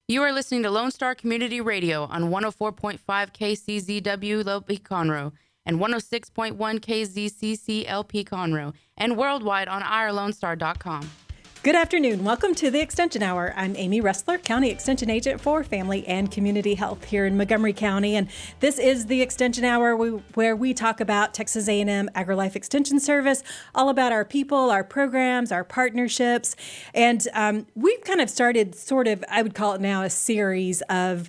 You are listening to Lone Star Community Radio on 104.5 KCZW LP Conroe and 106.1 KZCC LP Conroe and worldwide on irlonestar.com. Good afternoon. Welcome to the Extension Hour. I'm Amy Ressler, County Extension Agent for Family and Community Health here in Montgomery County. And this is the Extension Hour where we talk about Texas A&M AgriLife Extension Service, all about our people, our programs, our partnerships. And we've kind of started I would call it now a series of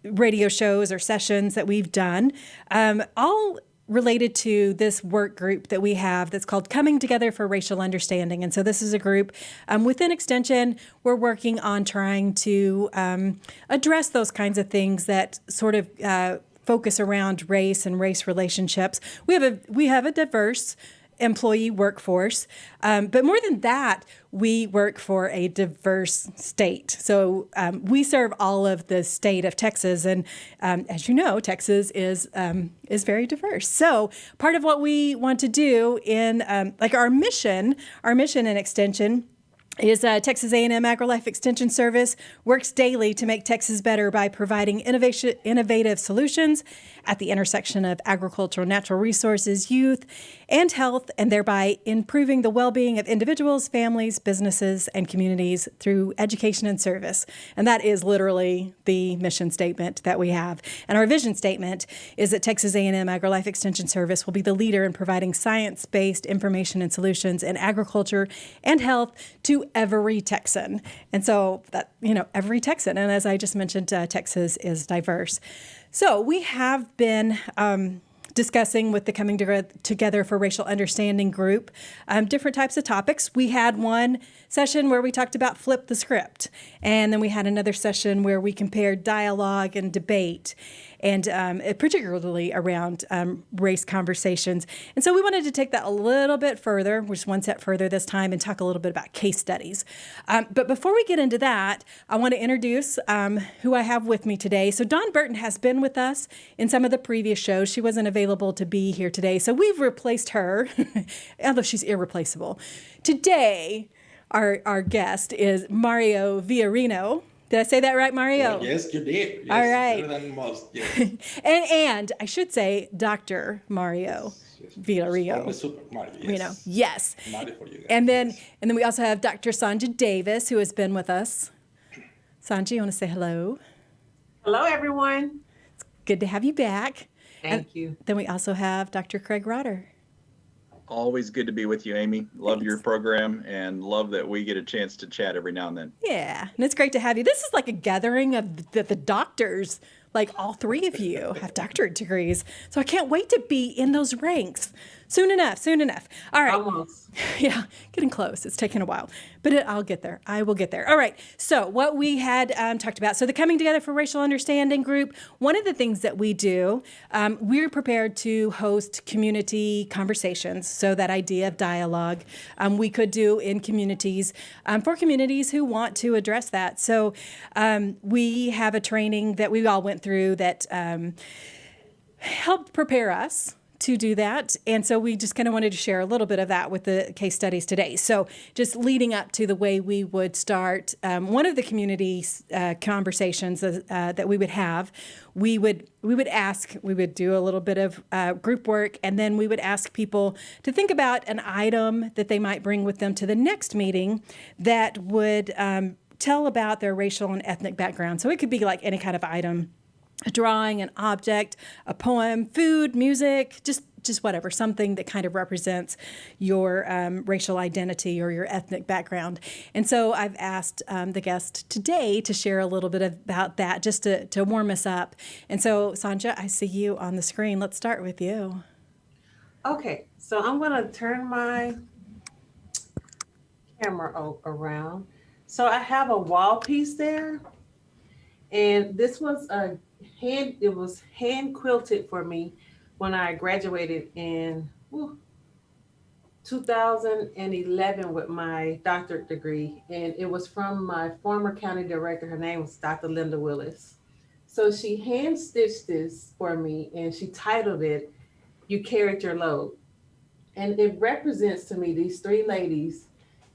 radio shows or sessions that we've done, all related to this work group that we have that's called Coming Together for Racial Understanding. And so this is a group within Extension. We're working on trying to address those kinds of things that sort of focus around race and race relationships. We have a diverse employee workforce, but more than that, we work for a diverse state. So we serve all of the state of Texas, and as you know, Texas is very diverse. So part of what we want to do in our mission in Extension is Texas A&M AgriLife Extension Service works daily to make Texas better by providing innovative solutions at the intersection of agricultural, natural resources, youth, and health, and thereby improving the well-being of individuals, families, businesses, and communities through education and service. And that is literally the mission statement that we have. And our vision statement is that Texas A&M AgriLife Extension Service will be the leader in providing science-based information and solutions in agriculture and health to every Texan. And so that, every Texan. And as I just mentioned, Texas is diverse. So we have been discussing with the Coming Together for Racial Understanding group different types of topics. We had one session where we talked about flip the script, and then we had another session where we compared dialogue and debate, and particularly around race conversations. And so we wanted to take that a little bit further, just one step further this time, and talk a little bit about case studies. But before we get into that, I want to introduce who I have with me today. So Dawn Burton has been with us in some of the previous shows. She wasn't available to be here today, so we've replaced her, although she's irreplaceable. Today, our guest is Mario Villarino. Did I say that right, Mario? Yes, you did. Yes, all right. Better than most. Yes. and I should say Dr. Mario Villarino. Super Mario. Yes. Yes. Mario for you guys. And then we also have Dr. Sonja Davis, who has been with us. Sonja, you want to say hello? Hello, everyone. It's good to have you back. Thank you. Then we also have Dr. Craig Rotter. Always good to be with you, Amy. Love your program and love that we get a chance to chat every now and then. Yeah, and it's great to have you. This is like a gathering of the doctors. Like all three of you have doctorate degrees. So I can't wait to be in those ranks. Soon enough. All right. Almost. Yeah, getting close. It's taken a while, but I'll get there. I will get there. All right. So what we had talked about, so the Coming Together for Racial Understanding group, one of the things that we do, we're prepared to host community conversations. So that idea of dialogue we could do in communities for communities who want to address that. So we have a training that we all went through that helped prepare us to do that. And so we just kind of wanted to share a little bit of that with the case studies today. So just leading up to the way we would start one of the community conversations that we would have, we would do a little bit of group work, and then we would ask people to think about an item that they might bring with them to the next meeting that would tell about their racial and ethnic background. So it could be like any kind of item, a drawing, an object, a poem, food, music, just whatever, something that kind of represents your racial identity or your ethnic background. And so I've asked the guest today to share a little bit about that, just to warm us up. And so, Sonja, I see you on the screen. Let's start with you. Okay, so I'm going to turn my camera around. So I have a wall piece there, and this was hand quilted for me when I graduated in 2011 with my doctorate degree, and it was from my former county director. Her name was Dr. Linda Willis. So she hand stitched this for me, and she titled it, "You Carried Your Load." And it represents to me these three ladies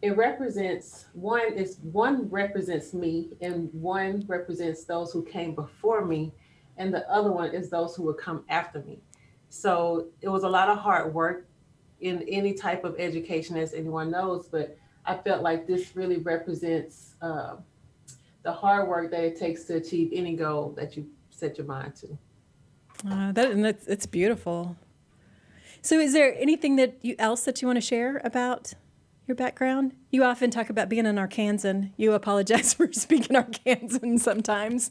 it represents one represents me, and one represents those who came before me, and the other one is those who would come after me. So it was a lot of hard work in any type of education, as anyone knows, but I felt like this really represents the hard work that it takes to achieve any goal that you set your mind to. It's beautiful. So is there anything else that you want to share about your background? You often talk about being an Arkansan. You apologize for speaking Arkansan sometimes.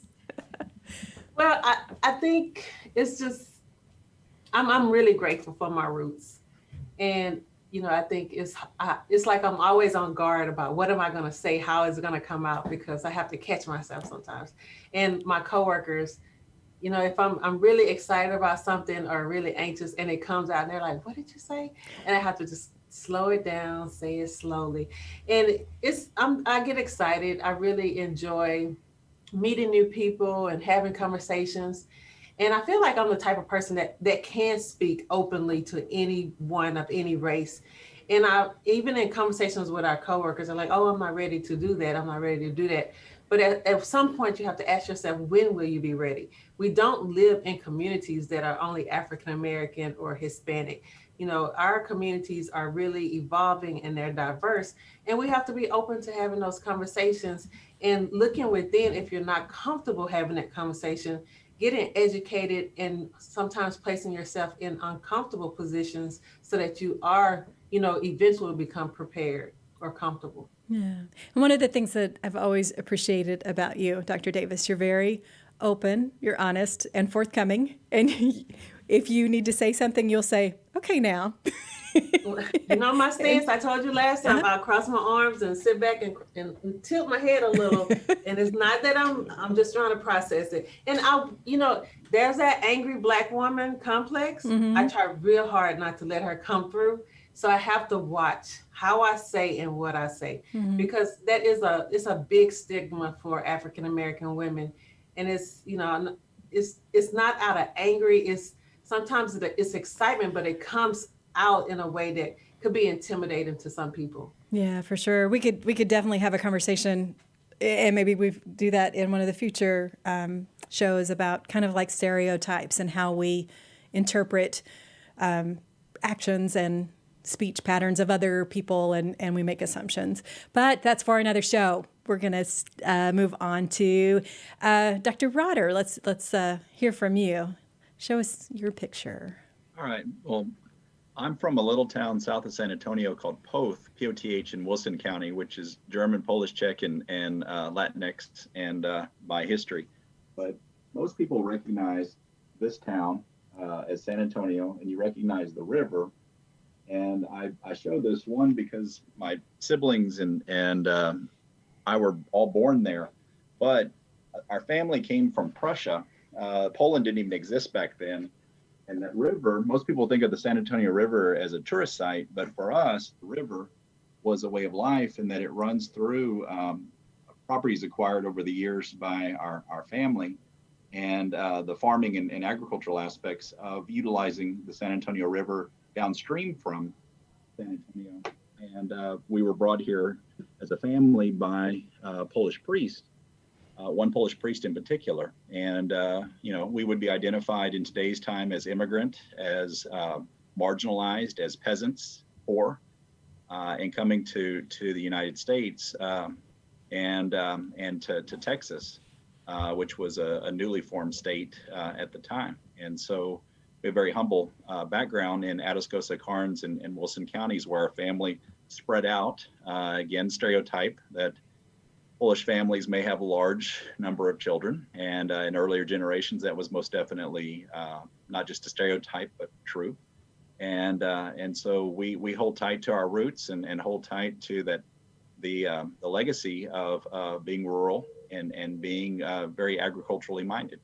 Well, I think it's just, I'm really grateful for my roots. And, I think it's like I'm always on guard about what am I going to say? How is it going to come out? Because I have to catch myself sometimes. And my coworkers, if I'm really excited about something or really anxious and it comes out and they're like, what did you say? And I have to just slow it down, say it slowly. And I get excited. I really enjoy meeting new people and having conversations. And I feel like I'm the type of person that can speak openly to anyone of any race. And even in conversations with our coworkers, are like, oh, I'm not ready to do that. I'm not ready to do that. But at some point, you have to ask yourself, when will you be ready? We don't live in communities that are only African American or Hispanic. Our communities are really evolving and they're diverse. And we have to be open to having those conversations and looking within. If you're not comfortable having that conversation, getting educated and sometimes placing yourself in uncomfortable positions so that you are, eventually become prepared or comfortable. Yeah. And one of the things that I've always appreciated about you, Dr. Davis, you're very open, you're honest and forthcoming. And if you need to say something, you'll say, okay, now. My stance, I told you last time, I cross my arms and sit back and tilt my head a little. And it's not that I'm just trying to process it. And there's that angry Black woman complex. Mm-hmm. I try real hard not to let her come through. So I have to watch how I say and what I say, mm-hmm. because it's a big stigma for African American women. And it's not out of angry. Sometimes it's excitement, but it comes out in a way that could be intimidating to some people. Yeah, for sure. We could definitely have a conversation, and maybe we do that in one of the future shows about kind of like stereotypes and how we interpret actions and speech patterns of other people, and we make assumptions. But that's for another show. We're going to move on to Dr. Rotter. Let's hear from you. Show us your picture. All right. Well, I'm from a little town south of San Antonio called Poth, P-O-T-H, in Wilson County, which is German, Polish, Czech, and Latinx, and by history. But most people recognize this town as San Antonio, and you recognize the river. And I show this one because my siblings and I were all born there, but our family came from Prussia. Poland didn't even exist back then. And that river, most people think of the San Antonio River as a tourist site, but for us, the river was a way of life, in that it runs through properties acquired over the years by our family, and the farming and agricultural aspects of utilizing the San Antonio River downstream from San Antonio. And we were brought here as a family by a Polish priest. One Polish priest in particular. And, we would be identified in today's time as immigrant, as marginalized, as peasants, poor, and coming to the United States and to Texas, which was a newly formed state at the time. And so we have a very humble background in Atascosa, Karnes, and Wilson counties, where our family spread out. Again, stereotype that Polish families may have a large number of children, and in earlier generations, that was most definitely not just a stereotype, but true. And so we hold tight to our roots and hold tight to that the legacy of being rural and being very agriculturally minded.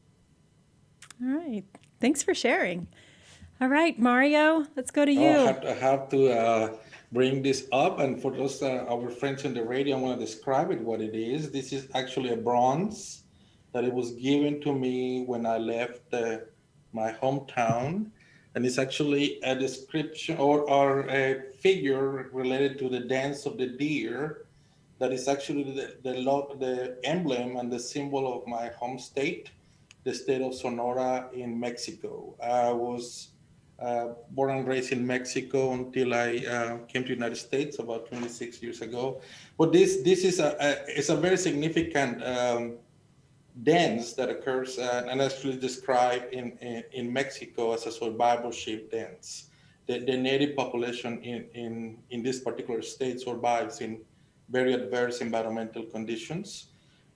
All right, thanks for sharing. All right, Mario, let's go to you. I have to bring this up, and for those our friends on the radio, I want to describe it what it is. This is actually a bronze that it was given to me when I left my hometown. And it's actually a description or a figure related to the dance of the deer that is actually the emblem and the symbol of my home state, the state of Sonora in Mexico. I was born and raised in Mexico until I came to the United States about 26 years ago. But this is it's a very significant dance that occurs and actually described in Mexico as a survivorship dance. The native population in this particular state survives in very adverse environmental conditions.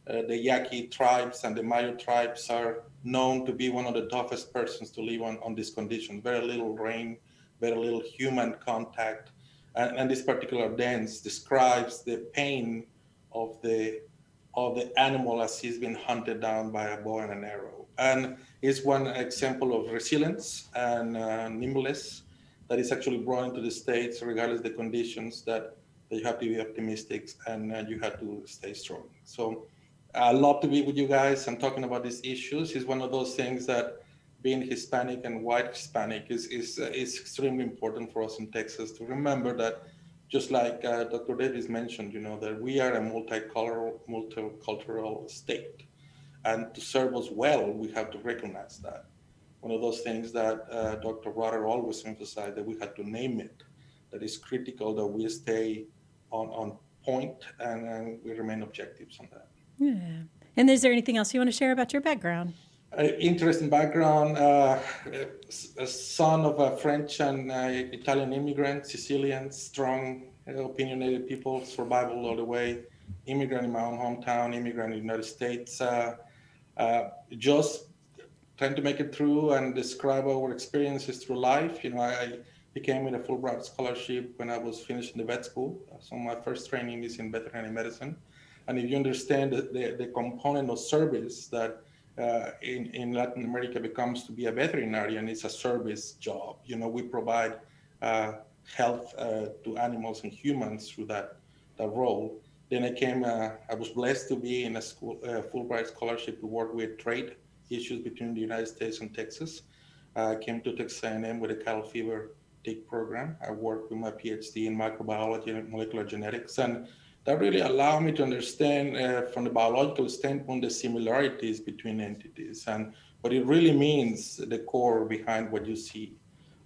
The Yaqui tribes and the Mayo tribes are known to be one of the toughest persons to live on these conditions. Very little rain, very little human contact. And this particular dance describes the pain of the animal as he's been hunted down by a bow and an arrow. And it's one example of resilience and nimbleness that is actually brought into the States regardless of the conditions, that you have to be optimistic and you have to stay strong. So I love to be with you guys and talking about these issues. It's one of those things that being Hispanic and white Hispanic is extremely important for us in Texas to remember that, just like Dr. Davis mentioned, that we are a multicultural state. And to serve us well, we have to recognize that. One of those things that Dr. Rotter always emphasized, that we had to name it, that it's critical that we stay on point and we remain objectives on that. Yeah. And is there anything else you want to share about your background? Interesting background, a son of a French and Italian immigrant, Sicilian, strong, opinionated people, survival all the way, immigrant in my own hometown, immigrant in the United States, just trying to make it through and describe our experiences through life. I became with a Fulbright scholarship when I was finishing the vet school. So my first training is in veterinary medicine. And if you understand the component of service that in Latin America becomes to be a veterinarian, it's a service job. We provide health to animals and humans through that role. Then I was blessed to be in a Fulbright scholarship to work with trade issues between the United States and Texas. I came to Texas A&M with a cattle fever tick program. I worked with my PhD in microbiology and molecular genetics, and that really allowed me to understand from the biological standpoint the similarities between entities and what it really means, the core behind what you see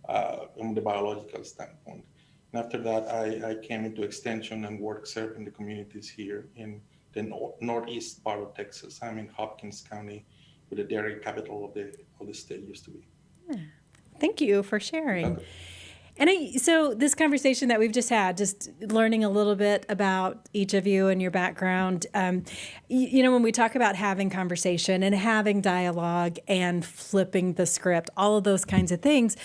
from the biological standpoint. And after that, I came into extension and worked serving the communities here in the northeast part of Texas. I'm in Hopkins County, where the dairy capital of the state used to be. Yeah. Thank you for sharing. Okay. And so this conversation that we've just had, just learning a little bit about each of you and your background, when we talk about having conversation and having dialogue and flipping the script, all of those kinds of things,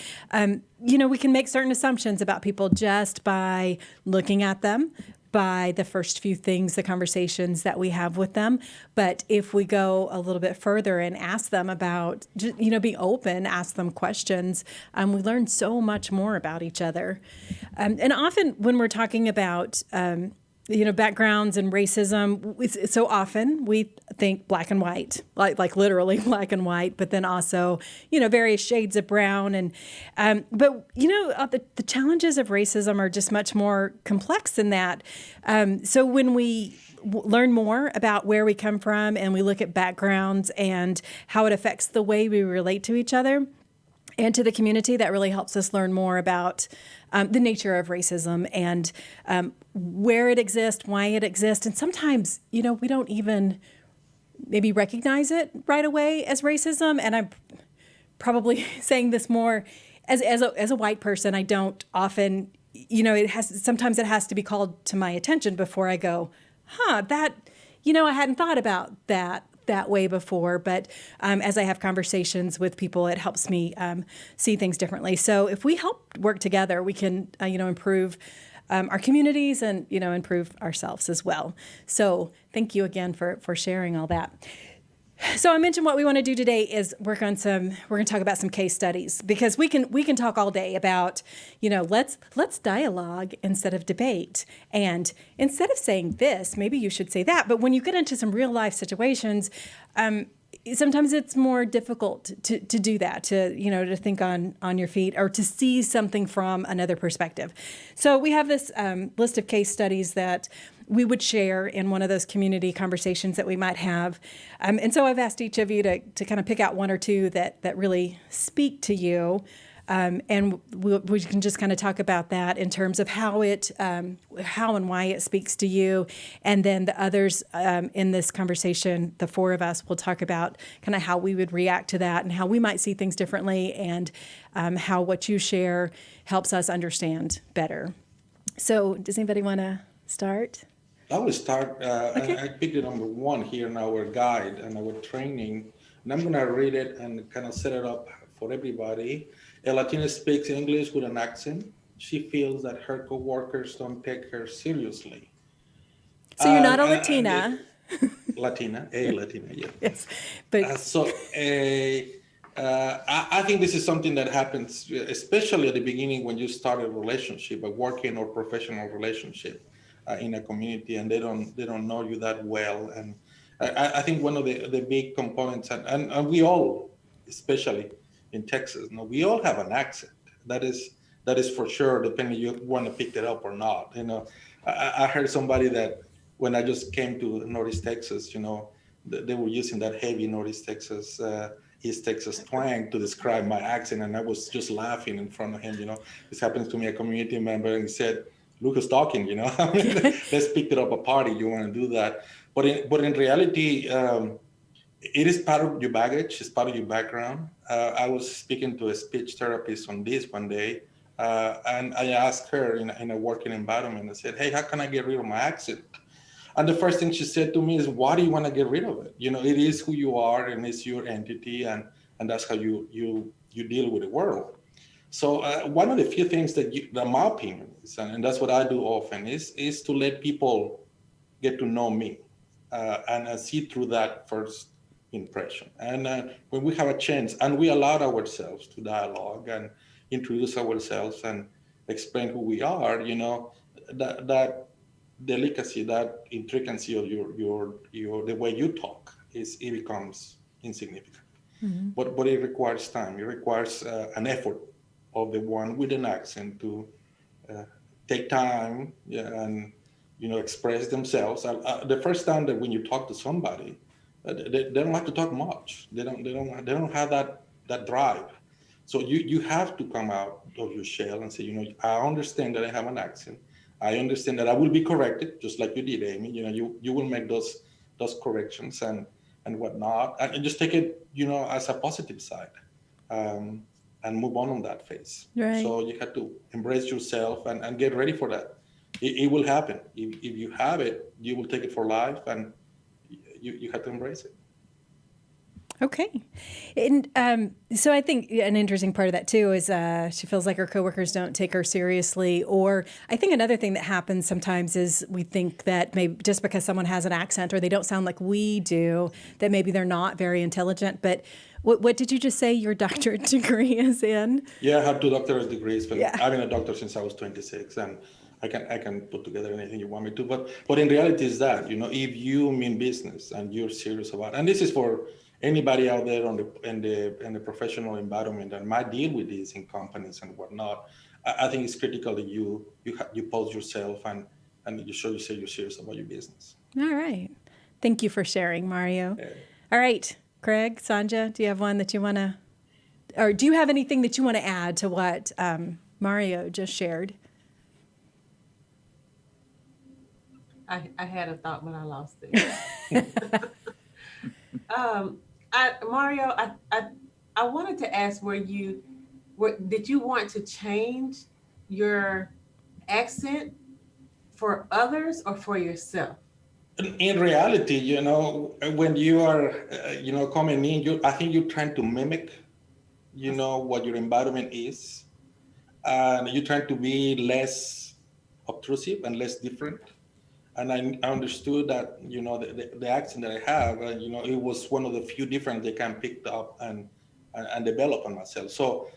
we can make certain assumptions about people just by looking at them, by the first few things, the conversations that we have with them. But if we go a little bit further and ask them about, be open, ask them questions, we learn so much more about each other. And often when we're talking about, backgrounds and racism, so often we think black and white, like literally black and white, but then also, various shades of brown. And, but the challenges of racism are just much more complex than that. So when we learn more about where we come from and we look at backgrounds and how it affects the way we relate to each other and to the community, that really helps us learn more about the nature of racism and where it exists, why it exists. And sometimes, we don't even maybe recognize it right away as racism. And I'm probably saying this more as a white person. I don't often, sometimes it has to be called to my attention before I go, that, I hadn't thought about that way before. But as I have conversations with people, it helps me see things differently. So if we help work together, we can, improve our communities and, improve ourselves as well. So thank you again for sharing all that. So I mentioned what we want to do today is we're going to talk about some case studies, because we can talk all day about, let's dialogue instead of debate. And instead of saying this, maybe you should say that. But when you get into some real life situations, sometimes it's more difficult to do that, to think on your feet or to see something from another perspective. So we have this list of case studies that we would share in one of those community conversations that we might have. And so I've asked each of you to kind of pick out one or two that really speak to you. And we can just kind of talk about that in terms of how and why it speaks to you. And then the others in this conversation, the four of us, will talk about kind of how we would react to that and how we might see things differently, and how what you share helps us understand better. So does anybody want to start? I will start. Okay. I picked the number one here in our guide and our training, and I'm going to read it and kind of set it up for everybody. A Latina speaks English with an accent. She feels that her coworkers don't take her seriously. So you're not a And Latina. Latina, yeah. Yes, but I think this is something that happens, especially at the beginning when you start a relationship, a working or professional relationship in a community, and they don't know you that well. And I think one of the big components, and we all, especially in Texas, we all have an accent. That is for sure, depending you want to pick it up or not. I heard somebody that when I just came to Northeast Texas, they were using that heavy Northeast Texas, East Texas twang to describe my accent, and I was just laughing in front of him. This happens to me, a community member, and he said, "Look who's talking." Let's pick it up a party. You want to do that, but in reality, it is part of your baggage. It's part of your background. I was speaking to a speech therapist on this one day, and I asked her in a working environment. I said, "Hey, how can I get rid of my accent?" And the first thing she said to me is, "Why do you want to get rid of it? It is who you are, and it's your entity, and that's how you deal with the world." So one of the few things that my opinion is, and that's what I do often, is to let people get to know me and see through that first impression. And when we have a chance and we allow ourselves to dialogue and introduce ourselves and explain who we are, that delicacy, that intricacy of your the way you talk it becomes insignificant. Mm-hmm. But it requires time. It requires an effort of the one with an accent to take time and express themselves. The first time that when you talk to somebody, they don't have to talk much. They don't have that drive. So you have to come out of your shell and say, I understand that I have an accent. I understand that I will be corrected, just like you did, Amy. You will make those corrections and whatnot, and just take it, as a positive side, and move on that phase. Right. So you have to embrace yourself and get ready for that. It will happen. If you have it, you will take it for life, and you have to embrace it. Okay. And so I think an interesting part of that too is she feels like her coworkers don't take her seriously. Or I think another thing that happens sometimes is we think that maybe just because someone has an accent or they don't sound like we do, that maybe they're not very intelligent. But what did you just say your doctorate degree is in? Yeah, I have 2 doctorate degrees, but I've been a doctor since I was 26, and I can put together anything you want me to. But in reality, is that if you mean business and you're serious about, and this is for anybody out there in the professional environment that might deal with this in companies and whatnot, I think it's critical that you pose yourself and you show you say you're serious about your business. All right, thank you for sharing, Mario. Yeah. All right, Craig, Sonja, do you have one that you want to, or do you have anything that you want to add to what Mario just shared? I had a thought, but I lost it. Mario, I wanted to ask, did you want to change your accent for others or for yourself? In reality, when you are, coming in, I think you're trying to mimic, what your environment is, and you're trying to be less obtrusive and less different. And I understood that, the accent that I have, it was one of the few different they can pick up and develop on myself. So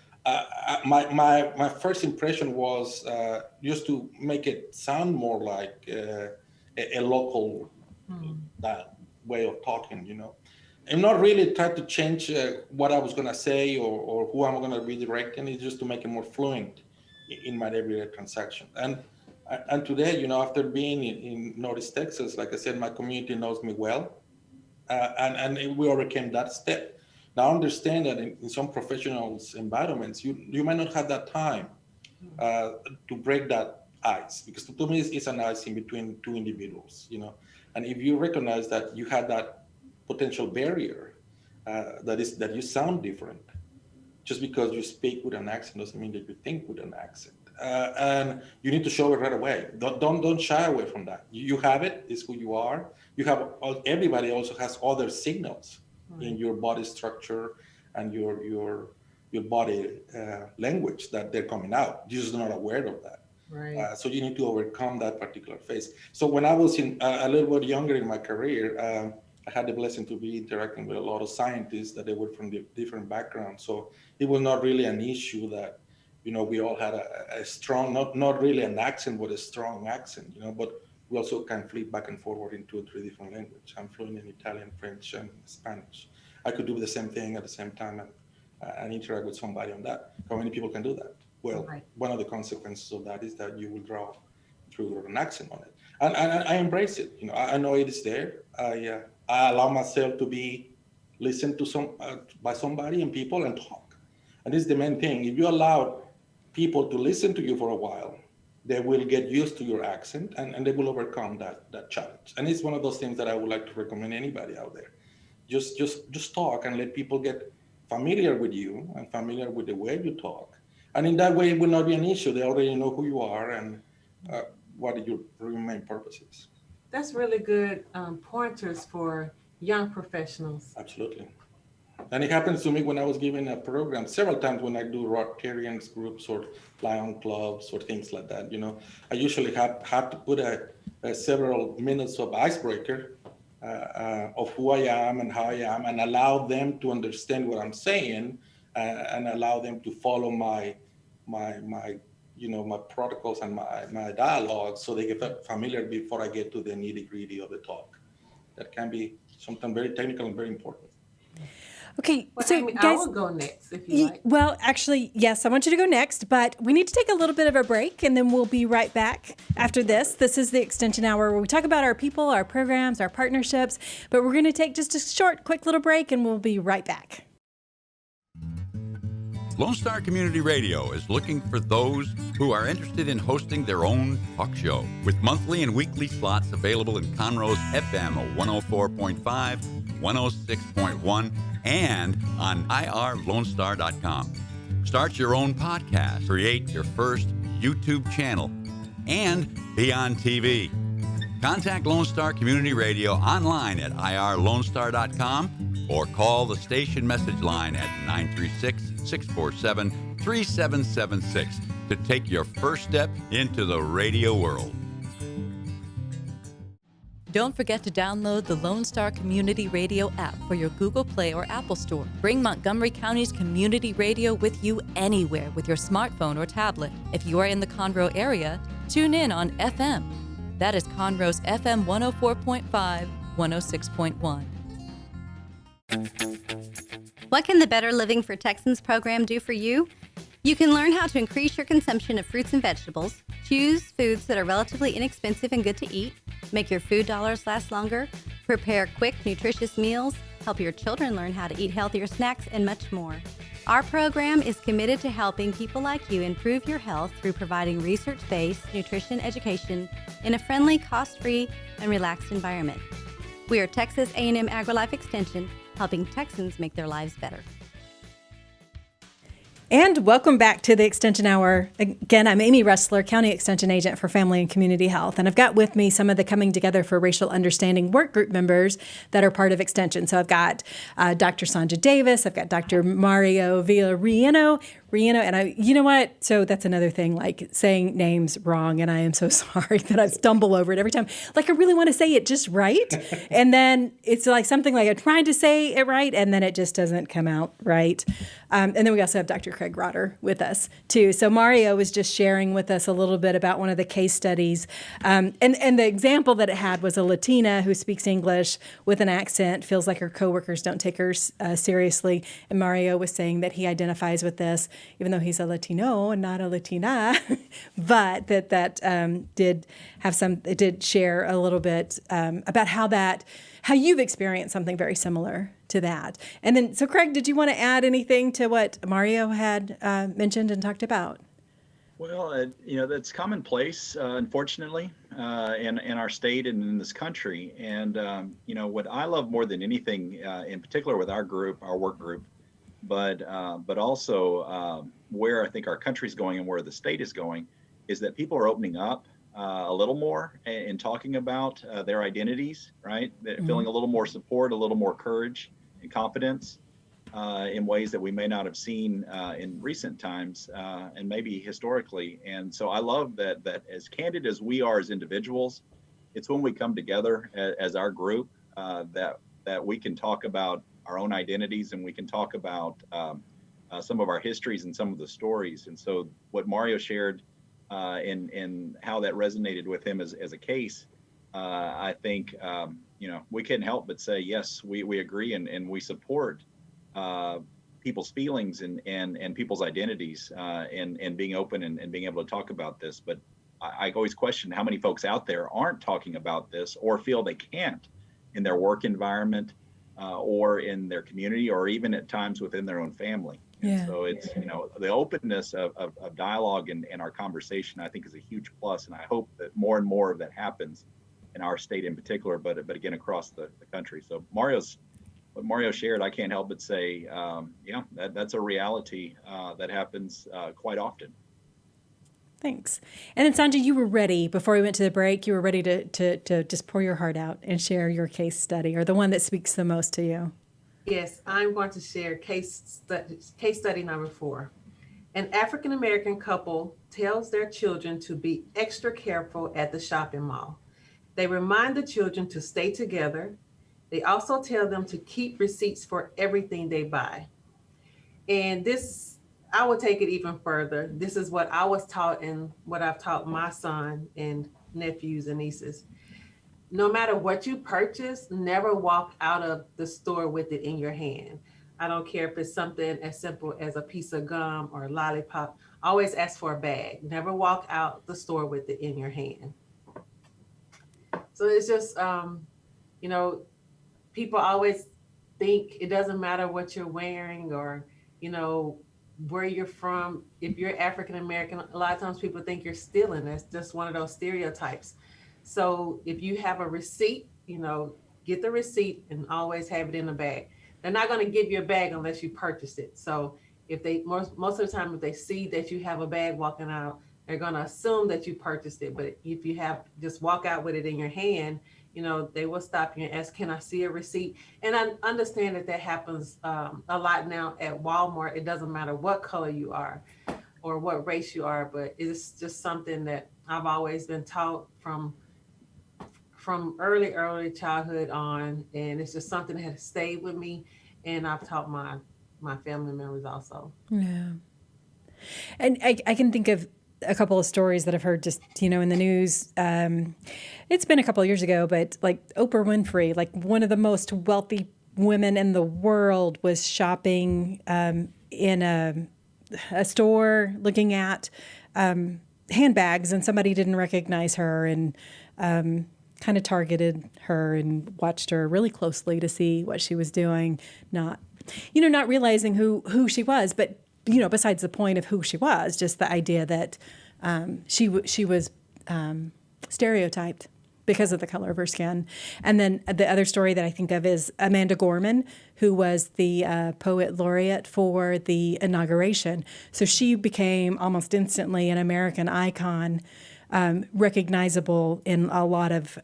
my first impression was just to make it sound more like a local that way of talking, I'm not really trying to change what I was going to say or who I'm going to be directing. It's just to make it more fluent in my everyday transaction. And today, after being in Northeast Texas, like I said, my community knows me well, and we overcame that step. Now, understand that in some professionals' environments, you might not have that time to break that ice, because to me it's an ice in between two individuals, and if you recognize that you had that potential barrier, that you sound different, just because you speak with an accent doesn't mean that you think with an accent, and you need to show it right away. Don't shy away from that. You have it. It's who you are. You have everybody also has other signals in your body structure and your body language that they're coming out. You're just not aware of that. Right. So you need to overcome that particular phase. So when I was a little bit younger in my career, I had the blessing to be interacting with a lot of scientists that they were from different backgrounds. So it was not really an issue that, we all had a strong, not really an accent, but a strong accent, but we also can flip back and forward in 2 or 3 different languages. I'm fluent in Italian, French, and Spanish. I could do the same thing at the same time and interact with somebody on that. How many people can do that? Well, Right. one of the consequences of that is that you will draw through an accent on it. And I embrace it. I know it is there. I allow myself to be listened to by somebody and people and talk. And this is the main thing. If you allow people to listen to you for a while, they will get used to your accent and they will overcome that challenge. And it's one of those things that I would like to recommend anybody out there. Just talk and let people get familiar with you and familiar with the way you talk. And in that way, it will not be an issue. They already know who you are and what your main purpose is. That's really good pointers for young professionals. Absolutely. And it happens to me when I was giving a program several times when I do Rotarians groups or Lion clubs or things like that. I usually have to put several minutes of icebreaker of who I am and how I am, and allow them to understand what I'm saying, and allow them to follow my protocols and my dialogue, so they get familiar before I get to the nitty gritty of the talk. That can be something very technical and very important. Okay, Well, so Amy, I guys, will go next if you like. well, actually, yes, I want you to go next, but we need to take a little bit of a break, and then we'll be right back after this. This is the Extension Hour, where we talk about our people, our programs, our partnerships, but we're going to take just a short, quick little break, and we'll be right back. Lone Star Community Radio is looking for those who are interested in hosting their own talk show, with monthly and weekly slots available in Conroe's FM 104.5, 106.1, and on irlonestar.com. Start your own podcast, create your first YouTube channel, and be on TV. Contact Lone Star Community Radio online at irlonestar.com or call the station message line at 936-647-3776 to take your first step into the radio world. Don't forget to download the Lone Star Community Radio app for your Google Play or Apple Store. Bring Montgomery County's community radio with you anywhere with your smartphone or tablet. If you are in the Conroe area, tune in on FM. That is Conroe's FM 104.5, 106.1. What can the Better Living for Texans program do for you? You can learn how to increase your consumption of fruits and vegetables, choose foods that are relatively inexpensive and good to eat, make your food dollars last longer, prepare quick, nutritious meals, help your children learn how to eat healthier snacks, and much more. Our program is committed to helping people like you improve your health through providing research-based nutrition education in a friendly, cost-free, and relaxed environment. We are Texas A&M AgriLife Extension, helping Texans make their lives better. And welcome back to the Extension Hour. Again, I'm Amy Ressler, County Extension Agent for Family and Community Health. And I've got with me some of the Coming Together for Racial Understanding work group members that are part of Extension. So I've got Dr. Sonja Davis, I've got Dr. Mario Villarino, and you know what? So that's another thing, like saying names wrong. And I am so sorry that I stumble over it every time. Like I really want to say it just right. And then it's like something like I'm trying to say it right, and then it just doesn't come out right. And then we also have Dr. Craig Rotter with us too. So Mario was just sharing with us a little bit about one of the case studies. And the example that it had was a Latina who speaks English with an accent, feels like her coworkers don't take her seriously. And Mario was saying that he identifies with this, even though he's a Latino and not a Latina, but that did share a little bit about how you've experienced something very similar to that. And then, so Craig, did you want to add anything to what Mario had mentioned and talked about? Well, that's commonplace, unfortunately, in our state and in this country. And, what I love more than anything, in particular with our group, our work group, but also where I think our country's going and where the state is going, is that people are opening up a little more in talking about their identities, right? Mm-hmm. Feeling a little more support, a little more courage and confidence in ways that we may not have seen in recent times and maybe historically. And so I love that as candid as we are as individuals, it's when we come together as our group that we can talk about our own identities and we can talk about some of our histories and some of the stories. And so what Mario shared and how that resonated with him as a case, I think, we can't help but say, yes, we agree and we support people's feelings and people's identities and being open and being able to talk about this. But I always question how many folks out there aren't talking about this or feel they can't in their work environment or in their community or even at times within their own family. Yeah. So it's, the openness of dialogue and our conversation, I think, is a huge plus. And I hope that more and more of that happens in our state in particular, but again, across the country. So what Mario shared, I can't help but say, that's a reality that happens quite often. Thanks. And then Sonja, you were ready, before we went to the break, you were ready to just pour your heart out and share your case study or the one that speaks the most to you. Yes, I'm going to share case study number 4. An African-American couple tells their children to be extra careful at the shopping mall. They remind the children to stay together. They also tell them to keep receipts for everything they buy. And this, I will take it even further. This is what I was taught and what I've taught my son and nephews and nieces. No matter what you purchase, never walk out of the store with it in your hand. I don't care if it's something as simple as a piece of gum or a lollipop. Always ask for a bag. Never walk out the store with it in your hand. So it's just, people always think it doesn't matter what you're wearing or, where you're from. If you're African American, a lot of times people think you're stealing. That's just one of those stereotypes. So if you have a receipt, get the receipt and always have it in a bag. They're not going to give you a bag unless you purchase it. So if they, most of the time, if they see that you have a bag walking out, they're going to assume that you purchased it. But if you just walk out with it in your hand, they will stop you and ask, can I see a receipt? And I understand that happens a lot now at Walmart. It doesn't matter what color you are or what race you are, but it's just something that I've always been taught from early childhood on. And it's just something that has stayed with me. And I've taught my family members also. Yeah. And I can think of a couple of stories that I've heard just, in the news. It's been a couple of years ago, but like Oprah Winfrey, like one of the most wealthy women in the world, was shopping in a store looking at handbags, and somebody didn't recognize her and kind of targeted her and watched her really closely to see what she was doing, not realizing who she was, but besides the point of who she was, just the idea that she was stereotyped because of the color of her skin. And then the other story that I think of is Amanda Gorman, who was the poet laureate for the inauguration. So she became almost instantly an American icon, recognizable in a lot of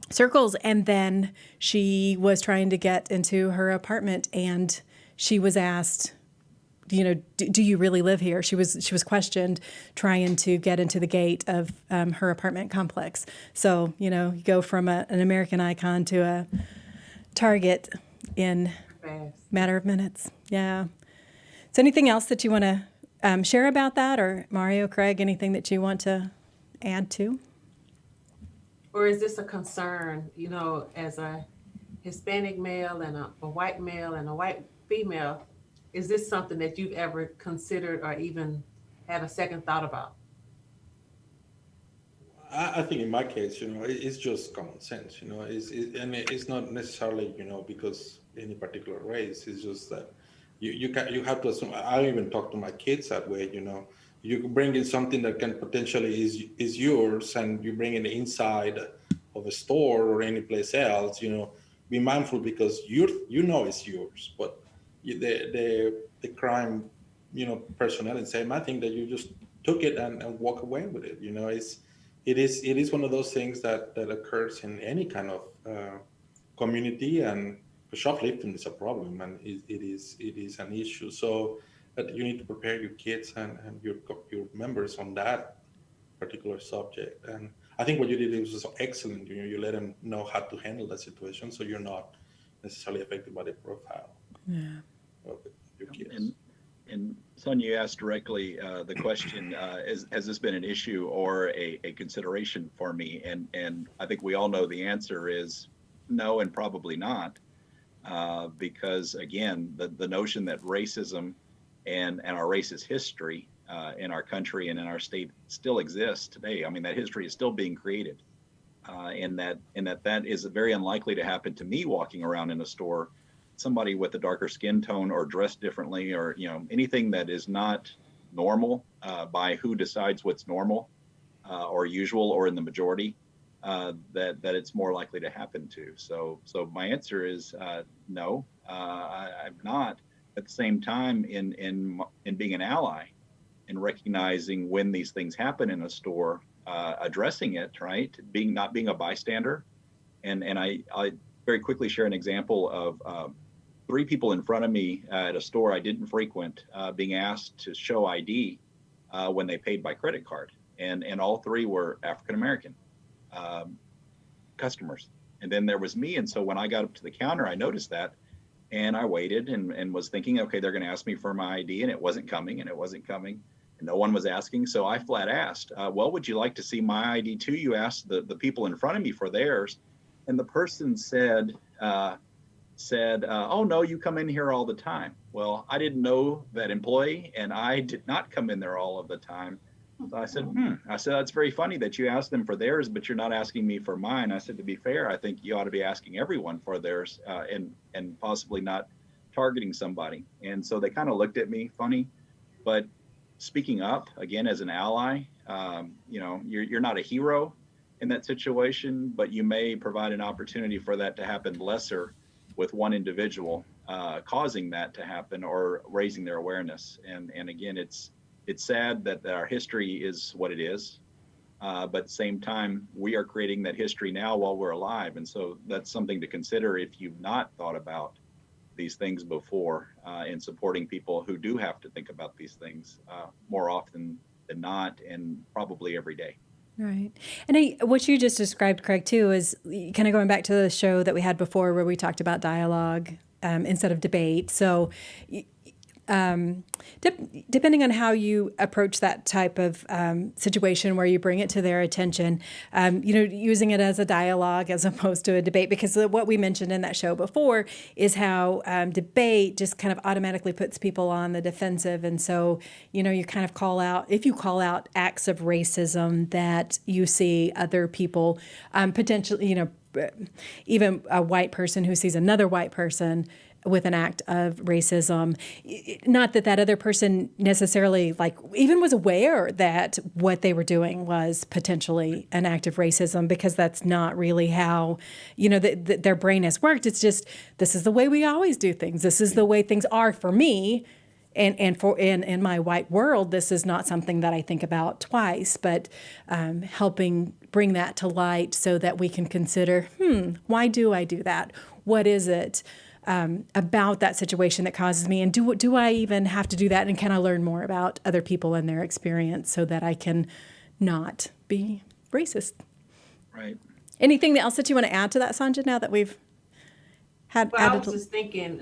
circles. And then she was trying to get into her apartment, and she was asked, do you really live here? She was questioned trying to get into the gate of her apartment complex. So, you go from an American icon to a target in a matter of minutes. Yeah. So anything else that you want to share about that, or Mario, Craig, anything that you want to add to? Or is this a concern, as a Hispanic male and a white male and a white female, is this something that you've ever considered or even had a second thought about? I think in my case, it's just common sense, and it's not necessarily, because any particular race. It's just that you have to assume. I even talk to my kids that way, You bring in something that can potentially is yours, and you bring it inside of a store or any place else, be mindful because it's yours, but the crime, personnel and say, I think that you just took it and walk away with it. It is one of those things that occurs in any kind of community, and shoplifting is a problem, and it is an issue. So that you need to prepare your kids and your members on that particular subject. And I think what you did was excellent. You let them know how to handle that situation, so you're not necessarily affected by the profile of your kids. And Sonja, you asked directly the question, has this been an issue or a consideration for me? And I think we all know the answer is no, and probably not, because again, the notion that racism and our racist history in our country and in our state still exists today. I mean, that history is still being created, and that is very unlikely to happen to me walking around in a store. Somebody with a darker skin tone or dressed differently, or anything that is not normal by who decides what's normal or usual or in the majority, that it's more likely to happen to. So my answer is no. I'm not. At the same time, in being an ally and recognizing when these things happen in a store, addressing it, right? Not being a bystander, and I very quickly share an example of 3 people in front of me at a store I didn't frequent being asked to show ID when they paid by credit card. And all 3 were African-American customers. And then there was me. And so when I got up to the counter, I noticed that. And I waited and was thinking, okay, they're going to ask me for my ID. And it wasn't coming, and no one was asking. So I flat asked, well, would you like to see my ID too? You asked the people in front of me for theirs. And the person said, oh, no, you come in here all the time. Well, I didn't know that employee, and I did not come in there all of the time. So I said, that's very funny that you asked them for theirs, but you're not asking me for mine. I said, to be fair, I think you ought to be asking everyone for theirs and possibly not targeting somebody. And so they kind of looked at me funny, but speaking up, again, as an ally, you're not a hero in that situation, but you may provide an opportunity for that to happen lesser with one individual causing that to happen or raising their awareness. And again, it's sad that our history is what it is, but at the same time, we are creating that history now while we're alive. And so that's something to consider if you've not thought about these things before, in supporting people who do have to think about these things more often than not, and probably every day. Right. And what you just described, Craig, too, is kind of going back to the show that we had before where we talked about dialogue instead of debate. So depending on how you approach that type of situation where you bring it to their attention, using it as a dialogue as opposed to a debate, because what we mentioned in that show before is how debate just kind of automatically puts people on the defensive. And so, you kind of if you call out acts of racism that you see other people potentially, even a white person who sees another white person with an act of racism, not that other person necessarily even was aware that what they were doing was potentially an act of racism, because that's not really how, their brain has worked. It's just, this is the way we always do things. This is the way things are for me. And in my white world, this is not something that I think about twice, but helping bring that to light so that we can consider, why do I do that? What is it about that situation that causes me? And do I even have to do that? And can I learn more about other people and their experience so that I can not be racist? Right. Anything else that you want to add to that, Sonja, now that we've had Well, I added? was just thinking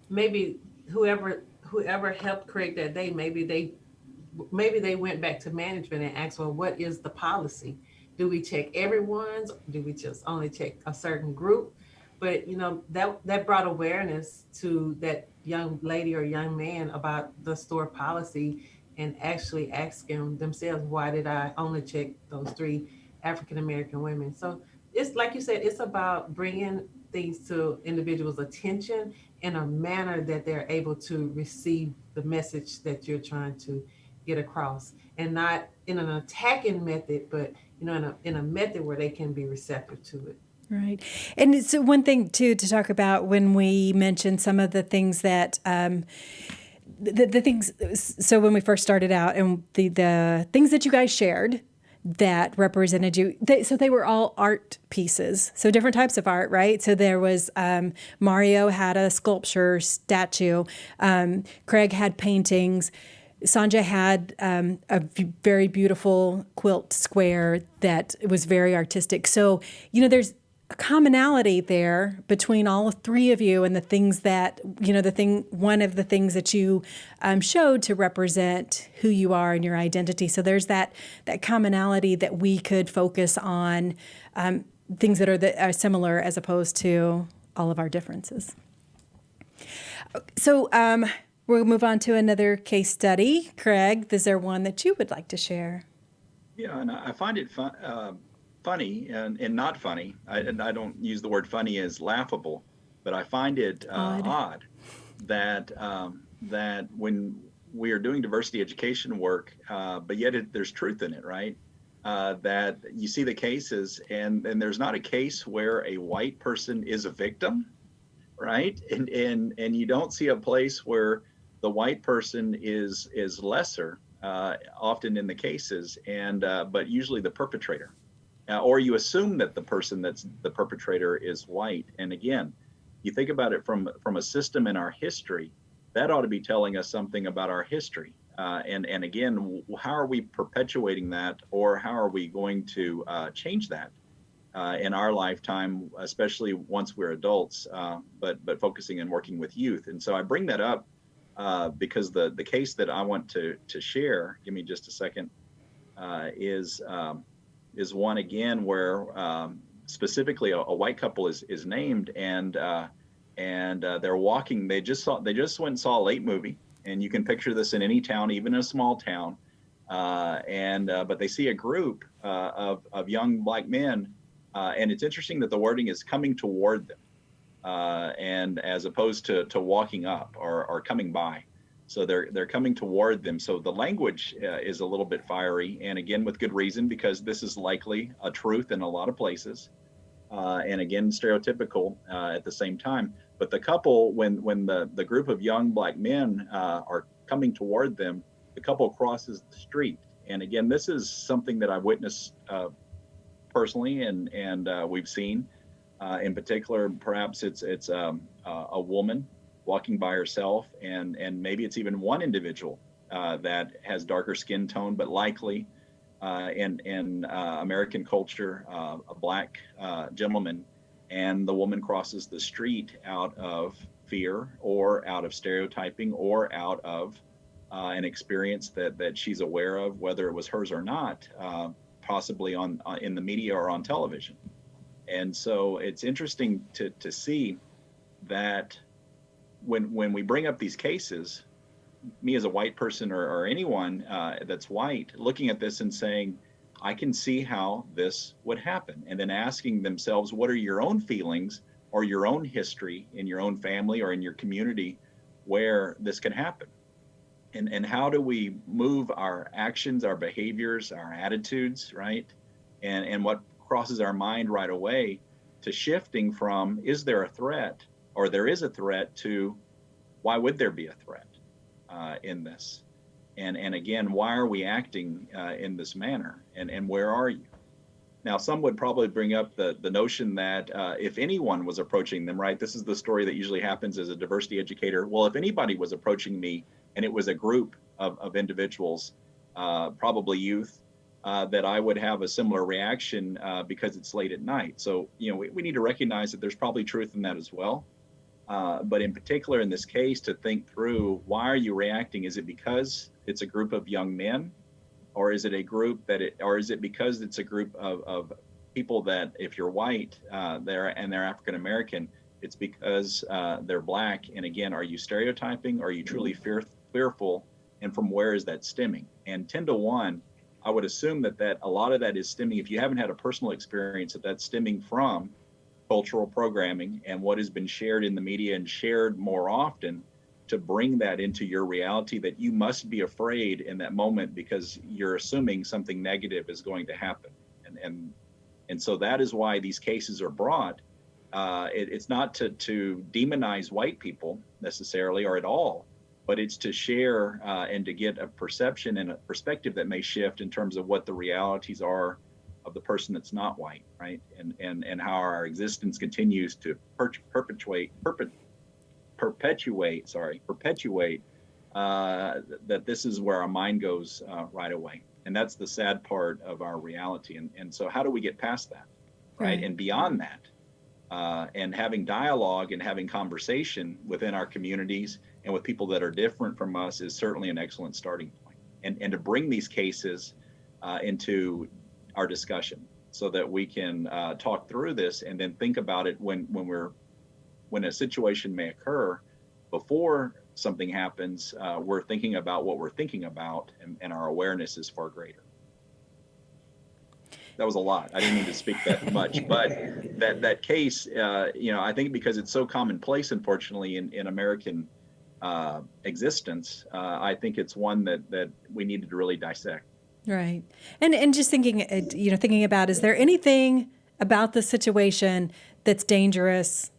maybe whoever whoever helped create that day, maybe they went back to management and asked, well, what is the policy? Do we check everyone's? Do we just only check a certain group? But that brought awareness to that young lady or young man about the store policy, and actually asking themselves, why did I only check those 3 African American women? So it's like you said, it's about bringing things to individuals' attention in a manner that they're able to receive the message that you're trying to get across, and not in an attacking method, but in a method where they can be receptive to it. Right. And it's one thing, too, to talk about when we mentioned some of the things that, the things, so when we first started out and the things that you guys shared that represented you, so they were all art pieces, so different types of art, right? So there was, Mario had a sculpture statue, Craig had paintings, Sonja had very beautiful quilt square that was very artistic. So, there's a commonality there between all 3 of you and the things that, one of the things that you showed to represent who you are and your identity. So there's that commonality that we could focus on, things that are similar as opposed to all of our differences. So we'll move on to another case study. Craig, is there one that you would like to share? Yeah, and I find it funny and not funny. I don't use the word funny as laughable, but I find it odd that that when we are doing diversity education work, but yet there's truth in it, right? That you see the cases, and there's not a case where a white person is a victim, right? And you don't see a place where the white person is lesser, often in the cases, but usually the perpetrator. Or you assume that the person that's the perpetrator is white. And again, you think about it from a system in our history, that ought to be telling us something about our history. And again, how are we perpetuating that, or how are we going to change that in our lifetime, especially once we're adults, but focusing and working with youth. And so I bring that up because the case that I want to share, give me just a second, is one again where specifically a white couple is named, and they're walking. They just went and saw a late movie, and you can picture this in any town, even a small town. But they see a group of young black men, and it's interesting that the wording is coming toward them, and as opposed to walking up or coming by. So they're coming toward them. So the language is a little bit fiery, and again, with good reason, because this is likely a truth in a lot of places, and again, stereotypical at the same time. But the couple, when the group of young black men are coming toward them, the couple crosses the street. And again, this is something that I've witnessed personally, and we've seen. In particular, perhaps it's a woman walking by herself, and maybe it's even one individual that has darker skin tone, but likely in American culture, a black gentleman, and the woman crosses the street out of fear or out of stereotyping or out of an experience that she's aware of, whether it was hers or not, possibly in the media or on television. And so it's interesting to see that when we bring up these cases, me as a white person or anyone that's white, looking at this and saying, I can see how this would happen. And then asking themselves, what are your own feelings or your own history in your own family or in your community where this can happen? And how do we move our actions, our behaviors, our attitudes, right? And what crosses our mind right away to shifting from, is there a threat, or there is a threat, to why would there be a threat in this? And again, why are we acting in this manner? And where are you? Now, some would probably bring up the notion that if anyone was approaching them, right? This is the story that usually happens as a diversity educator. Well, if anybody was approaching me and it was a group of individuals, probably youth, that I would have a similar reaction because it's late at night. So, we need to recognize that there's probably truth in that as well. But in particular, in this case, to think through, why are you reacting? Is it because it's a group of young men, or is it a group or is it because it's a group of people that, if you're white, they're African American, it's because they're Black? And again, are you stereotyping? Or are you truly fearful? And from where is that stemming? And 10-1, I would assume that a lot of that is stemming, if you haven't had a personal experience, that's stemming from cultural programming and what has been shared in the media and shared more often, to bring that into your reality, that you must be afraid in that moment because you're assuming something negative is going to happen. And so that is why these cases are brought. It's not to demonize white people necessarily or at all, but it's to share and to get a perception and a perspective that may shift in terms of what the realities are of the person that's not white, right? And how our existence continues to perpetuate that this is where our mind goes right away. And that's the sad part of our reality. And so how do we get past that, right? And beyond that, and having dialogue and having conversation within our communities and with people that are different from us is certainly an excellent starting point. And to bring these cases into our discussion so that we can talk through this and then think about it when a situation may occur. Before something happens, we're thinking about what we're thinking about, and our awareness is far greater. That was a lot. I didn't mean to speak that much, but that case, I think because it's so commonplace, unfortunately, in American existence, I think it's one that we needed to really dissect. Right. And just thinking about, is there anything about the situation that's dangerous?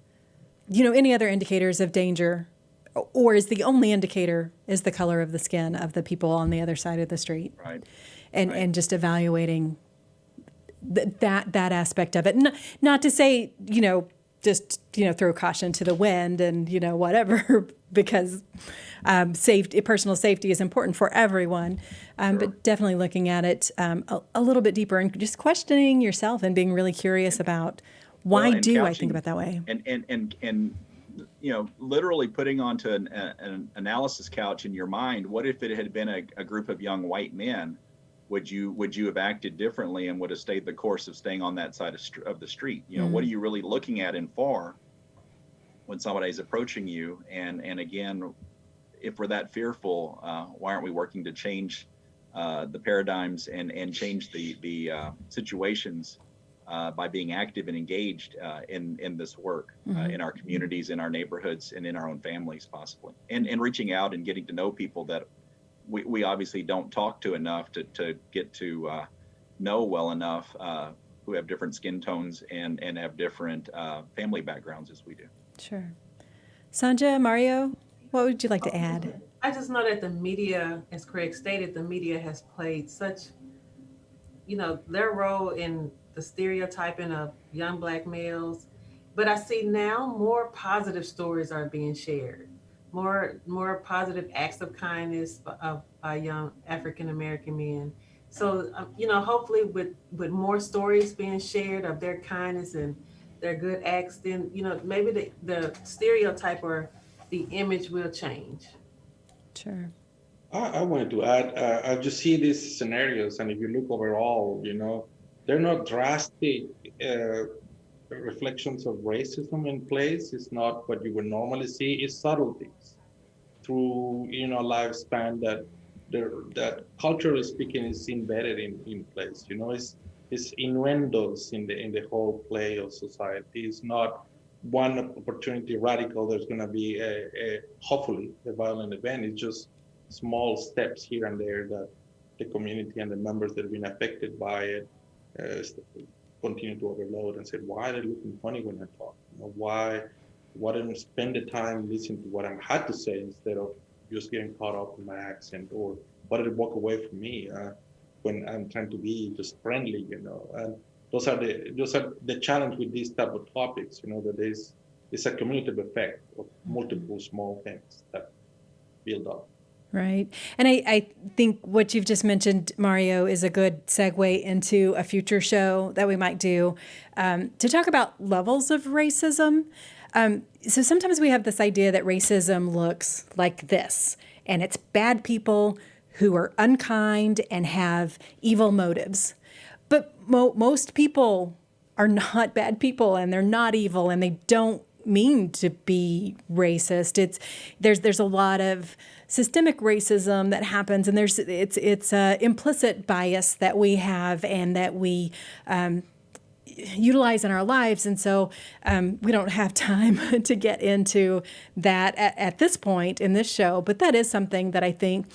Any other indicators of danger, or is the only indicator is the color of the skin of the people on the other side of the street? Right. And just evaluating that aspect of it. Not to say, just, throw caution to the wind and, whatever, because personal safety is important for everyone. Sure. But definitely looking at it a little bit deeper and just questioning yourself and being really curious about why I think about that way. And literally putting onto an analysis couch in your mind, what if it had been a group of young white men? Would you have acted differently and would have stayed the course of staying on that side of the street? What are you really looking at and for when somebody's approaching you? And again, if we're that fearful, why aren't we working to change the paradigms and change the situations by being active and engaged in this work in our communities, in our neighborhoods, and in our own families, possibly, and reaching out and getting to know people that we obviously don't talk to enough to get to know well enough, who have different skin tones and have different family backgrounds as we do. Sure. Sonja, Mario, what would you like to add? I just know that the media, as Craig stated, the media has played such, their role in the stereotyping of young Black males. But I see now more positive stories are being shared. More positive acts of kindness by young African American men. So, hopefully with more stories being shared of their kindness and their good acts, then, maybe the stereotype or the image will change. Sure. I wanted to add, I just see these scenarios, and if you look overall, they're not drastic reflections of racism in place. It's not what you would normally see. It's subtleties through lifespan that culturally speaking is embedded in place. It's innuendos in the whole play of society. It's not one opportunity radical. There's going to be hopefully a violent event. It's just small steps here and there that the community and the members that have been affected by it continue to overload and say, why are they looking funny when I talk? Why don't spend the time listening to what I had to say instead of just getting caught up in my accent, or why did they walk away from me when I'm trying to be just friendly, And those are the challenge with these type of topics, that it's a cumulative effect of multiple small things that build up. Right. And I think what you've just mentioned, Mario, is a good segue into a future show that we might do to talk about levels of racism. So sometimes we have this idea that racism looks like this, and it's bad people who are unkind and have evil motives. But most people are not bad people, and they're not evil, and they don't mean to be racist. There's a lot of systemic racism that happens, and it's implicit bias that we have and that we utilize in our lives. And so we don't have time to get into that at this point in this show, but that is something that I think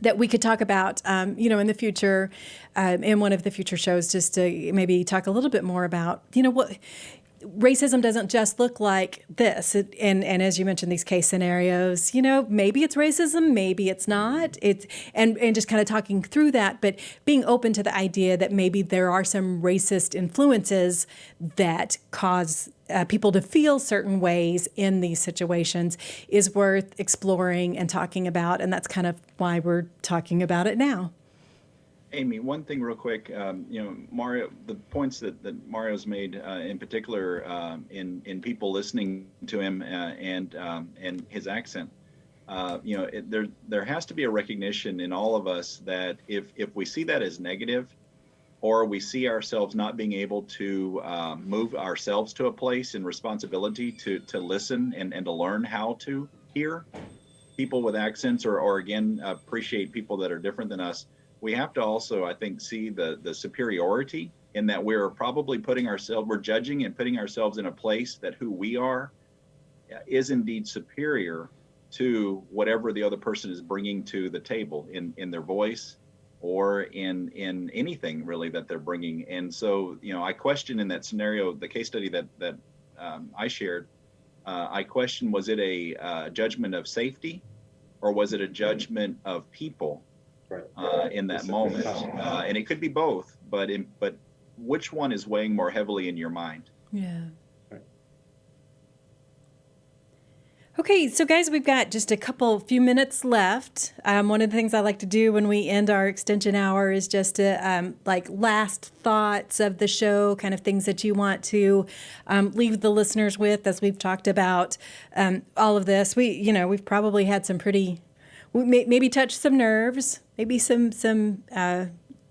that we could talk about, in the future, in one of the future shows, just to maybe talk a little bit more about, what racism doesn't just look like this. And as you mentioned, these case scenarios, maybe it's racism, maybe it's not. And just kind of talking through that, but being open to the idea that maybe there are some racist influences that cause people to feel certain ways in these situations is worth exploring and talking about. And that's kind of why we're talking about it now. Amy, one thing real quick, Mario, the points that Mario's made in particular in people listening to him and his accent, there has to be a recognition in all of us that if we see that as negative, or we see ourselves not being able to move ourselves to a place in responsibility to listen and to learn how to hear people with accents or again, appreciate people that are different than us, we have to also, I think, see the superiority in that we're probably we're judging and putting ourselves in a place that who we are is indeed superior to whatever the other person is bringing to the table in their voice or in anything really that they're bringing. And so, I question in that scenario, the case study that I shared, I question, was it a judgment of safety or was it a judgment of people? In that moment, and it could be both. But which one is weighing more heavily in your mind? Yeah. Okay, so guys, we've got just a few minutes left. One of the things I like to do when we end our extension hour is just to last thoughts of the show, kind of things that you want to leave the listeners with as we've talked about all of this. We've probably had some maybe touched some nerves, maybe some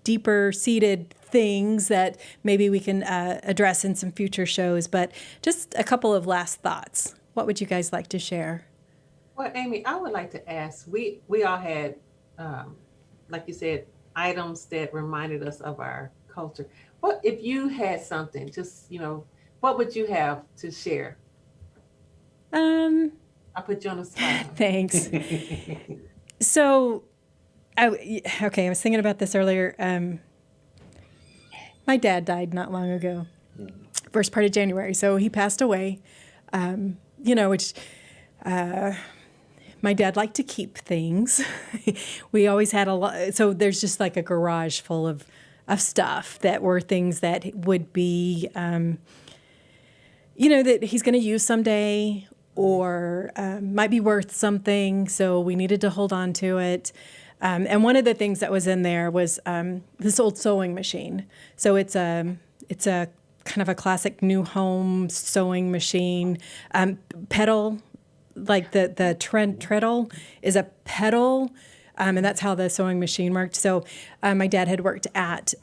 deeper seated things that maybe we can address in some future shows, but just a couple of last thoughts. What would you guys like to share? Well, Amy, I would like to ask, we all had, like you said, items that reminded us of our culture. What if you had something, just, what would you have to share? I put you on the spot. Thanks. So, I was thinking about this earlier. My dad died not long ago, first part of January. So he passed away, which my dad liked to keep things. We always had a lot. So there's just like a garage full of stuff that were things that would be, that he's going to use someday, or might be worth something, so we needed to hold on to it. And one of the things that was in there was this old sewing machine. So it's a kind of a classic new home sewing machine. Pedal, like the treadle is a pedal, and that's how the sewing machine worked. So my dad had worked at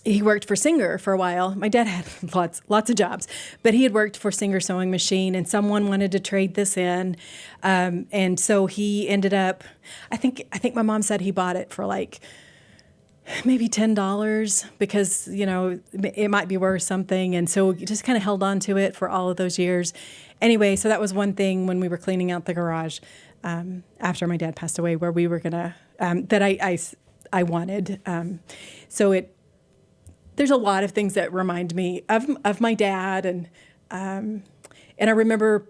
he worked for Singer for a while. My dad had lots of jobs, but he had worked for Singer Sewing Machine, and someone wanted to trade this in, and so he ended up. I think my mom said he bought it for like maybe $10 because it might be worth something, and so he just kind of held on to it for all of those years. Anyway, so that was one thing when we were cleaning out the garage after my dad passed away, where we were gonna that I wanted. There's a lot of things that remind me of my dad, and I remember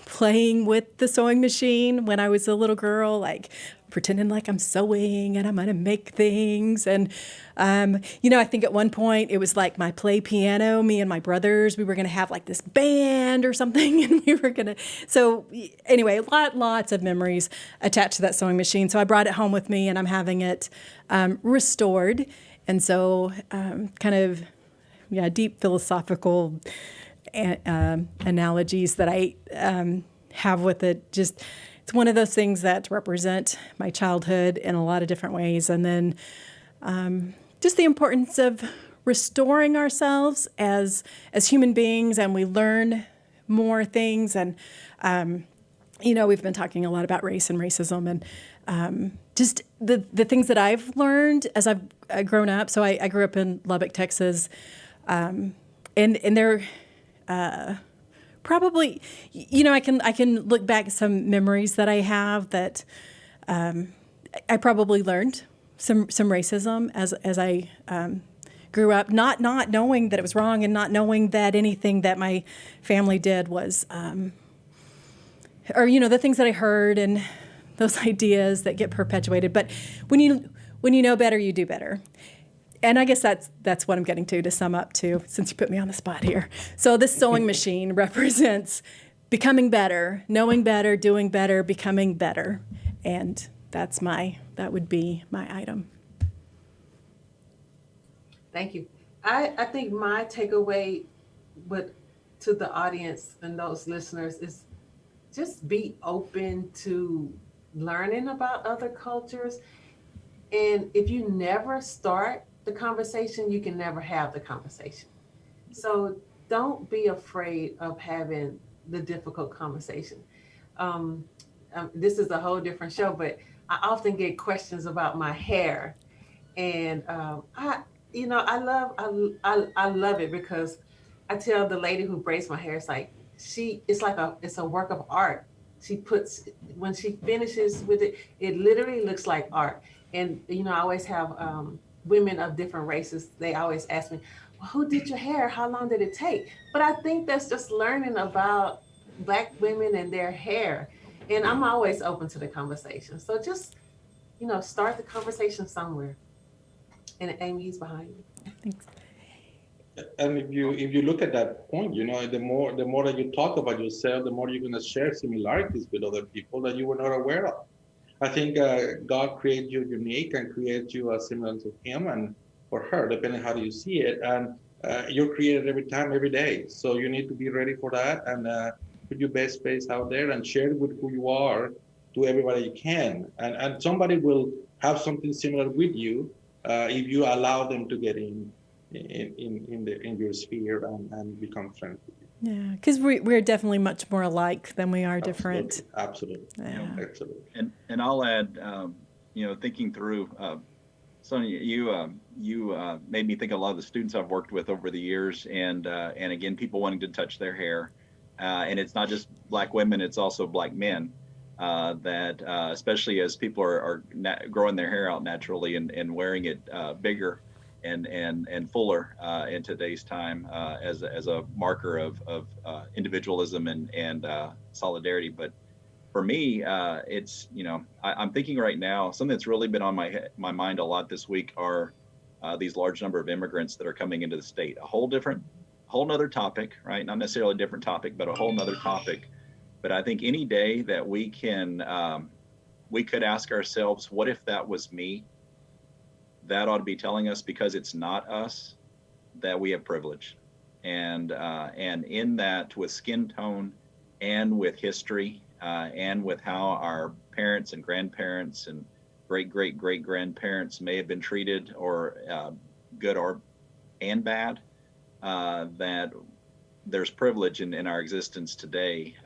playing with the sewing machine when I was a little girl, like pretending like I'm sewing and I'm gonna make things. And I think at one point it was like my play piano. Me and my brothers, we were gonna have like this band or something, and we were gonna. So anyway, lots of memories attached to that sewing machine. So I brought it home with me, and I'm having it restored. And so, deep philosophical analogies that I have with it. Just it's one of those things that represent my childhood in a lot of different ways, and then just the importance of restoring ourselves as human beings, and we learn more things. And we've been talking a lot about race and racism, and just the things that I've learned as I've grown up. So I grew up in Lubbock, Texas, and there probably, I can look back at some memories that I have that I probably learned some racism as I grew up, not knowing that it was wrong, and not knowing that anything that my family did was, the things that I heard and those ideas that get perpetuated. But when you know better, you do better. And I guess that's what I'm getting to sum up to, since you put me on the spot here. So this sewing machine represents becoming better, knowing better, doing better, becoming better. And that would be my item. Thank you. I think my takeaway to the audience and those listeners is just be open to learning about other cultures. And if you never start the conversation, you can never have the conversation. So don't be afraid of having the difficult conversation. This is a whole different show, but I often get questions about my hair. And I love it, because I tell the lady who braids my hair, it's a work of art. When she finishes with it, it literally looks like art. And, I always have women of different races. They always ask me, well, who did your hair? How long did it take? But I think that's just learning about Black women and their hair. And I'm always open to the conversation. So just, start the conversation somewhere. And Amy's behind you. Thanks. And if you look at that point, the more that you talk about yourself, the more you're going to share similarities with other people that you were not aware of. I think God created you unique and created you similar to Him and or her, depending how you see it. And you're created every time, every day. So you need to be ready for that and put your best face out there and share it with who you are to everybody you can. And somebody will have something similar with you if you allow them to get in your sphere and become friends with you. Yeah, because we're definitely much more alike than we are different. Absolutely. Yeah. Absolutely. And I'll add, thinking through, Sonja, you made me think of a lot of the students I've worked with over the years, and again, people wanting to touch their hair, and it's not just Black women; it's also Black men. That especially as people are growing their hair out naturally and wearing it bigger and fuller in today's time as a marker of individualism and solidarity. But for me, it's I'm thinking right now, something that's really been on my mind a lot this week are these large number of immigrants that are coming into the state. A whole nother topic, right? Not necessarily a different topic, but a whole nother topic. But I think any day that we could ask ourselves, what if that was me? That ought to be telling us, because it's not us, that we have privilege. And in that, with skin tone and with history and with how our parents and grandparents and great-great-great-grandparents may have been treated, or good and bad, that there's privilege in our existence today.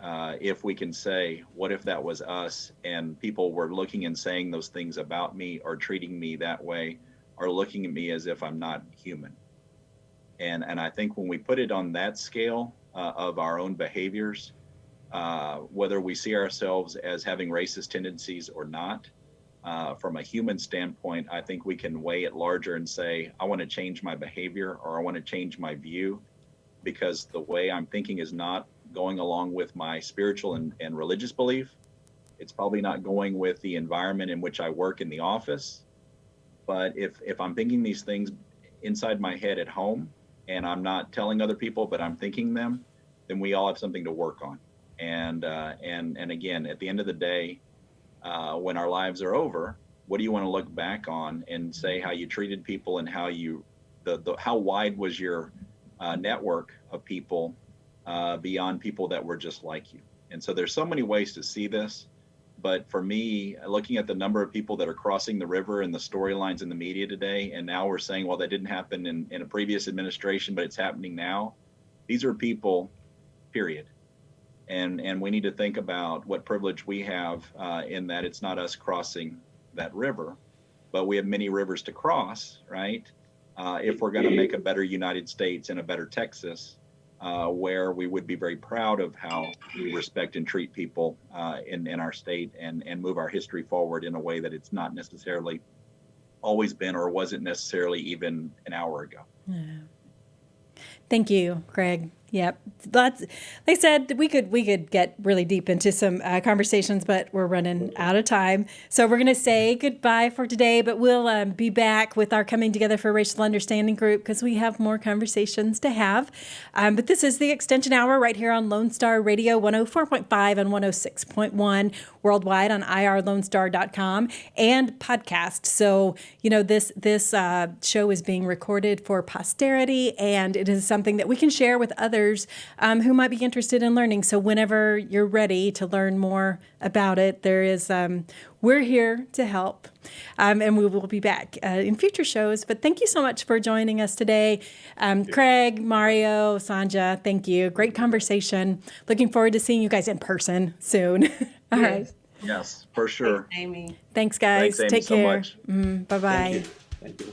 If we can say, what if that was us, and people were looking and saying those things about me, or treating me that way, or looking at me as if I'm not human. And I think when we put it on that scale of our own behaviors, whether we see ourselves as having racist tendencies or not, from a human standpoint, I think we can weigh it larger and say, I want to change my behavior, or I want to change my view, because the way I'm thinking is not going along with my spiritual and religious belief. It's probably not going with the environment in which I work in the office. But if I'm thinking these things inside my head at home, and I'm not telling other people, but I'm thinking them, then we all have something to work on. And again, at the end of the day, when our lives are over, what do you want to look back on and say how you treated people, and how wide was your network of people beyond people that were just like you. And so there's so many ways to see this. But for me, looking at the number of people that are crossing the river and the storylines in the media today, and now we're saying, well, that didn't happen in a previous administration, but it's happening now. These are people, period. And we need to think about what privilege we have in that it's not us crossing that river, but we have many rivers to cross, right? If we're going to make a better United States and a better Texas, where we would be very proud of how we respect and treat people in our state and move our history forward in a way that it's not necessarily always been or wasn't necessarily even an hour ago. Yeah. Thank you, Craig. Yep. Like I said, we could get really deep into some conversations, but we're running out of time. So we're going to say goodbye for today, but we'll be back with our Coming Together for Racial Understanding group because we have more conversations to have. But this is the Extension Hour right here on Lone Star Radio 104.5 and 106.1 worldwide on irlonestar.com and podcast. So, this show is being recorded for posterity, and it is something that we can share with others who might be interested in learning. So whenever you're ready to learn more about it, there is we're here to help, and we will be back in future shows. But thank you so much for joining us today, Craig, Mario, Sonja. Thank you. Great conversation. Looking forward to seeing you guys in person soon. All right. Yes, for sure. Thanks, Amy. Thanks, guys. Thanks, Amy, Take so care. much. Bye-bye. Thank you.